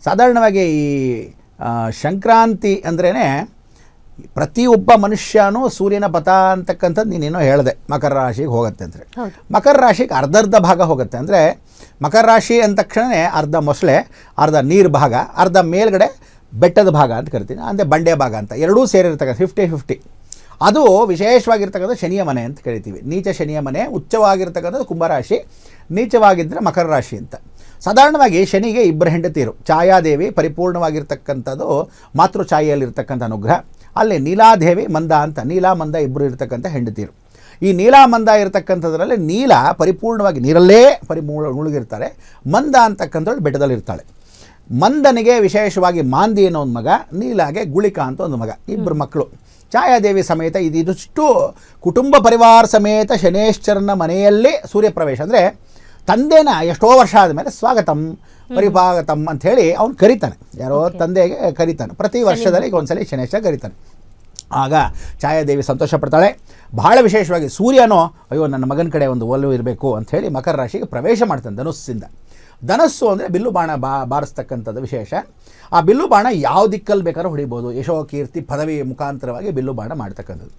ಸಾಧಾರಣವಾಗಿ ಈ ಸಂಕ್ರಾಂತಿ ಅಂದ್ರೇ ಪ್ರತಿಯೊಬ್ಬ ಮನುಷ್ಯನೂ ಸೂರ್ಯನ ಪಥ ಅಂತಕ್ಕಂಥದ್ದು ನೀನೇನೋ ಹೇಳಿದೆ, ಮಕರ ರಾಶಿಗೆ ಹೋಗುತ್ತೆ ಅಂದರೆ. ಮಕರ ರಾಶಿಗೆ ಅರ್ಧರ್ಧ ಭಾಗ ಹೋಗುತ್ತೆ. ಅಂದರೆ ಮಕರ ರಾಶಿ ಅಂದ ತಕ್ಷಣವೇ ಅರ್ಧ ಮೊಸಳೆ, ಅರ್ಧ ನೀರು ಭಾಗ, ಅರ್ಧ ಮೇಲ್ಗಡೆ ಬೆಟ್ಟದ ಭಾಗ ಅಂತ ಕರಿತೀನಿ, ಅಂದರೆ ಬಂಡೆ ಭಾಗ ಅಂತ ಎರಡೂ ಸೇರಿರ್ತಕ್ಕಂಥ 50-50. ಅದು ವಿಶೇಷವಾಗಿರ್ತಕ್ಕಂಥ ಶನಿಯ ಮನೆ ಅಂತ ಕರಿತೀವಿ. ನೀಚ ಶನಿಯ ಮನೆ, ಉಚ್ಚವಾಗಿರ್ತಕ್ಕಂಥದ್ದು ಕುಂಭರಾಶಿ, ನೀಚವಾಗಿದ್ದರೆ ಮಕರ ರಾಶಿ ಅಂತ. ಸಾಧಾರಣವಾಗಿ ಶನಿಗೆ ಇಬ್ಬರು ಹೆಂಡತಿಯರು, ಛಾಯಾದೇವಿ ಪರಿಪೂರ್ಣವಾಗಿರ್ತಕ್ಕಂಥದ್ದು ಮಾತೃ ಛಾಯೆಯಲ್ಲಿರ್ತಕ್ಕಂಥ ಅನುಗ್ರಹ, ಅಲ್ಲಿ ನೀಲಾದೇವಿ ಮಂದ ಅಂತ, ನೀಲ ಮಂದ ಇಬ್ಬರು ಇರ್ತಕ್ಕಂಥ ಹೆಂಡತಿಯರು. ಈ ನೀಲ ಮಂದ ಇರತಕ್ಕಂಥದ್ರಲ್ಲಿ ನೀಲ ಪರಿಪೂರ್ಣವಾಗಿ ನೀರಲ್ಲೇ ಮುಳುಗಿರ್ತಾರೆ, ಮಂದ ಅಂತಕ್ಕಂಥದ್ದು ಬೆಟ್ಟದಲ್ಲಿರ್ತಾಳೆ. ಮಂದನಿಗೆ ವಿಶೇಷವಾಗಿ ಮಾಂದಿ ಅನ್ನೋ ಒಂದು ಮಗ, ನೀಲಾಗೆ ಗುಳಿಕ ಅಂತ ಒಂದು ಮಗ, ಇಬ್ಬರು ಮಕ್ಕಳು. ಛಾಯಾದೇವಿ ಸಮೇತ ಇದಿಷ್ಟು ಕುಟುಂಬ ಪರಿವಾರ ಸಮೇತ ಶನೇಶ್ವರನ ಮನೆಯಲ್ಲಿ ಸೂರ್ಯಪ್ರವೇಶ. ಅಂದರೆ ತಂದೆನ ಎಷ್ಟೋ ವರ್ಷ ಆದಮೇಲೆ ಸ್ವಾಗತಂ ಪರಿಪಾಗತಂ ಅಂಥೇಳಿ ಅವನು ಕರೀತಾನೆ, ಯಾರೋ ತಂದೆಗೆ ಕರೀತಾನೆ. ಪ್ರತಿ ವರ್ಷದಲ್ಲಿ ಒಂದ್ಸಲಿ ಶನೇಶ್ವರ ಕರೀತಾನೆ. ಆಗ ಛಾಯಾದೇವಿ ಸಂತೋಷ ಪಡ್ತಾಳೆ. ಬಹಳ ವಿಶೇಷವಾಗಿ ಸೂರ್ಯನೋ ಅಯ್ಯೋ ನನ್ನ ಮಗನ ಕಡೆ ಒಂದು ಒಲವು ಇರಬೇಕು ಅಂಥೇಳಿ ಮಕರ ರಾಶಿಗೆ ಪ್ರವೇಶ ಮಾಡ್ತಾನೆ ಧನುಸ್ಸಿಂದ. ಧನಸ್ಸು ಅಂದರೆ ಬಿಲ್ಲು ಬಾಣ ಬಾರಿಸ್ತಕ್ಕಂಥದ್ದು ವಿಶೇಷ. ಆ ಬಿಲ್ಲು ಬಾಣ ಯಾವ ದಿಕ್ಕಲ್ಲಿ ಬೇಕಾದ್ರೂ ಹೊಡಿಬೋದು, ಯಶೋ ಕೀರ್ತಿ ಪದವಿ ಮುಖಾಂತರವಾಗಿ ಬಿಲ್ಲು ಬಾಣ ಮಾಡ್ತಕ್ಕಂಥದ್ದು.